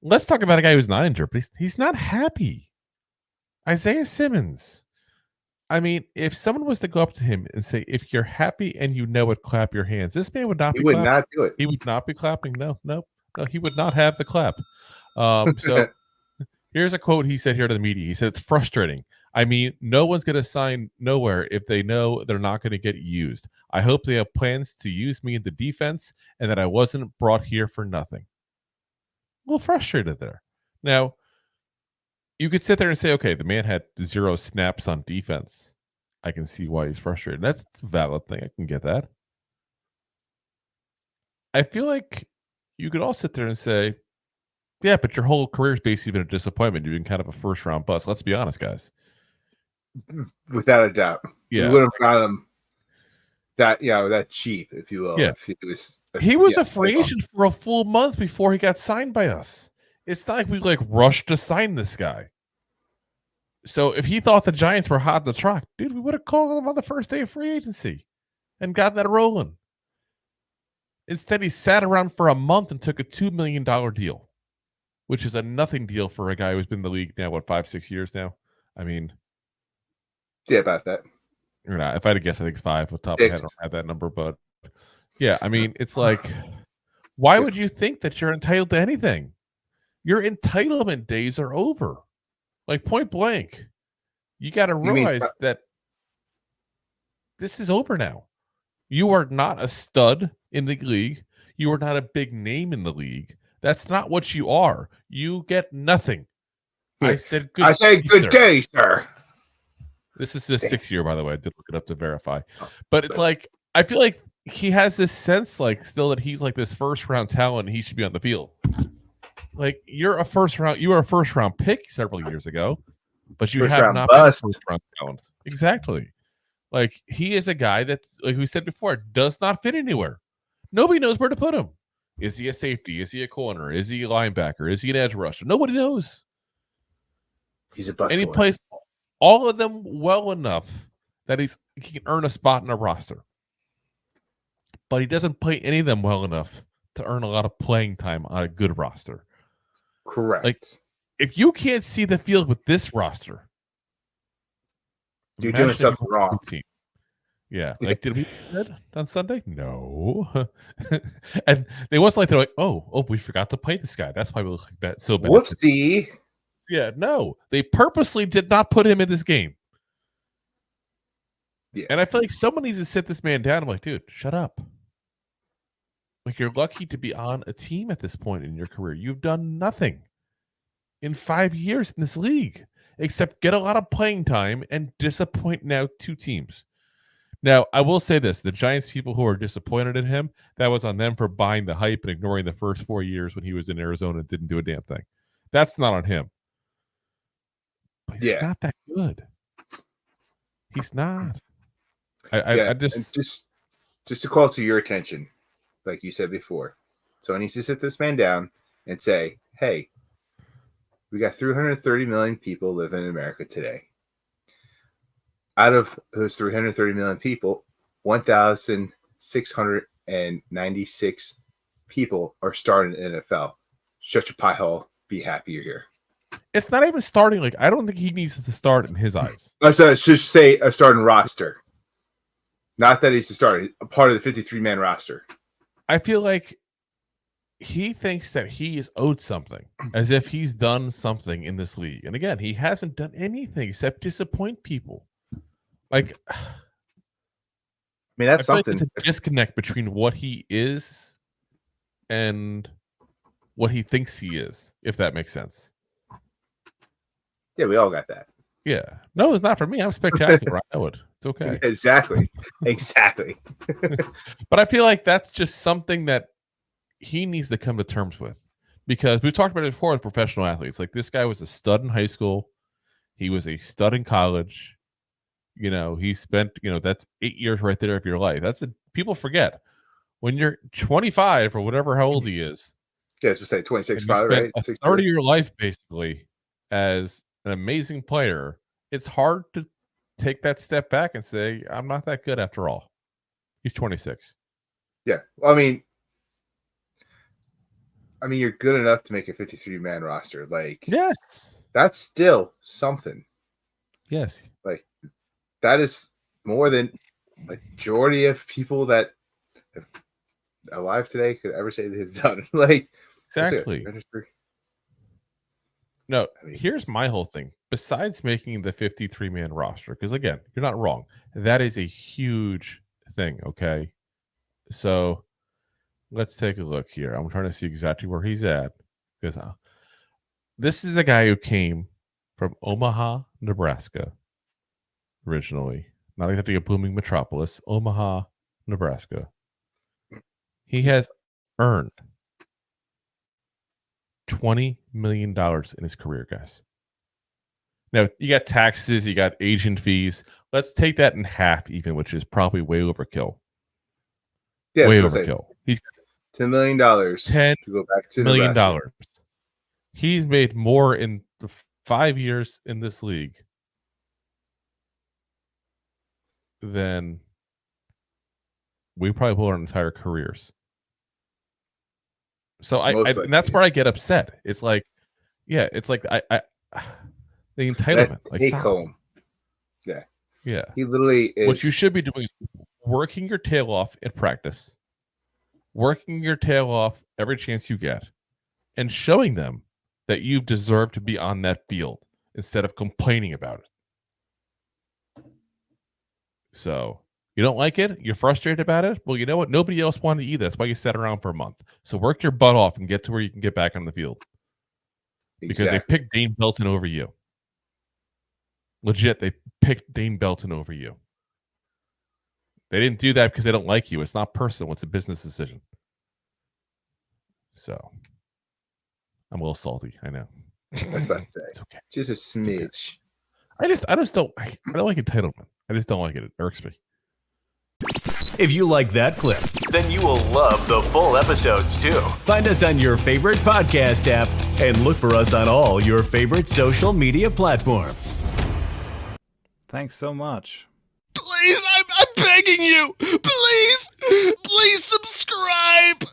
let's talk about a guy who's not injured, but he's not happy. Isaiah Simmons. I mean, if someone was to go up to him and say, "If you're happy and you know it, clap your hands," this man would not He be would clapping. not do it. He would not be clapping. No, no, no. He would not have the clap. So here's a quote he said here to the media. He said, "It's frustrating. I mean, no one's going to sign nowhere if they know they're not going to get used. I hope they have plans to use me in the defense and that I wasn't brought here for nothing." A little frustrated there. Now, you could sit there and say, okay, the man had 0 snaps on defense. I can see why he's frustrated. That's a valid thing. I can get that. I feel like you could all sit there and say, yeah, but your whole career's basically been a disappointment. You've been kind of a first-round bust. Let's be honest, guys. Without a doubt. Yeah. We would have got him that cheap, if you will. Yeah. If he was a free agent for a full month before he got signed by us. It's not like we rushed to sign this guy. So if he thought the Giants were hot in the truck, dude, we would have called him on the first day of free agency and got that rolling. Instead, he sat around for a month and took a $2 million deal, which is a nothing deal for a guy who's been in the league now, 5-6 years now? I mean, yeah, about that. If I had to guess, I think it's 5. Off the top of my head, I don't have that number, but yeah, I mean, it's like, why would you think that you're entitled to anything? Your entitlement days are over. Point blank. You got to realize that this is over now. You are not a stud in the league. You are not a big name in the league. That's not what you are. You get nothing. Yeah. I said good day, sir. This is the 6th year, by the way. I did look it up to verify. But it's I feel like he has this sense still that he's this first round talent and he should be on the field. You were a first round pick several years ago, but you have not been a first round talent. Exactly. He is a guy that's, like we said before, does not fit anywhere. Nobody knows where to put him. Is he a safety? Is he a corner? Is he a linebacker? Is he an edge rusher? Nobody knows. He's a butt. And he plays all of them well enough that he can earn a spot in a roster. But he doesn't play any of them well enough to earn a lot of playing time on a good roster. Correct. If you can't see the field with this roster, you're doing something wrong. Yeah. Did we do that on Sunday? No. And they wasn't they're oh, we forgot to play this guy. That's why we look like that. So bad. Whoopsie. Yeah, no. They purposely did not put him in this game. Yeah. And I feel like someone needs to sit this man down. I'm like, dude, shut up. You're lucky to be on a team at this point in your career. You've done nothing in 5 years in this league except get a lot of playing time and disappoint now 2 teams. Now, I will say this. The Giants people who are disappointed in him, that was on them for buying the hype and ignoring the first 4 years when he was in Arizona and didn't do a damn thing. That's not on him. But he's not that good. He's not. I just to call to your attention, like you said before. So I need to sit this man down and say, hey, we got 330 million people living in America today. Out of those 330 million people, 1,696 people are starting in the NFL. Shut your pie hole. Be happy you're here. It's not even starting. I don't think he needs to start in his eyes. I should say a starting roster. Not that he's to start, a part of the 53-man roster. I feel like he thinks that he is owed something, as if he's done something in this league. And again, he hasn't done anything except disappoint people. That's something. It's a disconnect between what he is and what he thinks he is, if that makes sense. Yeah, we all got that. Yeah. No, it's not for me. I'm spectacular. I know it. It's okay. Exactly. But I feel like that's just something that he needs to come to terms with. Because we've talked about it before with professional athletes. This guy was a stud in high school. He was a stud in college. He spent, that's 8 years right there of your life. People forget. When you're 25 or whatever, how old he is. Yeah, we say 26, right? A third of your life, basically, as an amazing player. It's hard to take that step back and say, I'm not that good after all. He's 26. Yeah. Well, I mean, you're good enough to make a 53-man roster. Like, Yes. that's still something. Yes. Like, that is more than majority of people that are alive today could ever say they've done. Like, Exactly. No, I mean, here's my whole thing. Besides making the 53-man roster, because again, you're not wrong. That is a huge thing, okay? So let's take a look here. I'm trying to see exactly where he's at. Because this is a guy who came from Omaha, Nebraska, originally. Not exactly a booming metropolis, Omaha, Nebraska. He has earned $20 million in his career, guys. Now, you got taxes, you got agent fees. Let's take that in half, even, which is probably way overkill. Yeah, way overkill. He's got $10 million to go back to $10 million. Nebraska. He's made more in the 5 years in this league than we probably will our entire careers. So and that's where I get upset. It's like, yeah, it's like I the entitlement. That's like take home. Yeah. Yeah. He literally is. What you should be doing is working your tail off in practice, working your tail off every chance you get, and showing them that you deserve to be on that field instead of complaining about it. So you don't like it? You're frustrated about it? Well, you know what? Nobody else wanted to either. That's why you sat around for a month. So work your butt off and get to where you can get back on the field. Because they picked Dane Belton over you. Legit, they picked Dane Belton over you. They didn't do that because they don't like you. It's not personal. It's a business decision. So I'm a little salty. I know. I was about to say. It's okay. Just a smidge. Okay. I just don't like entitlement. I just don't like it. It irks me. If you like that clip, then you will love the full episodes too. Find us on your favorite podcast app and look for us on all your favorite social media platforms. Thanks so much. Please, I'm begging you. Please subscribe.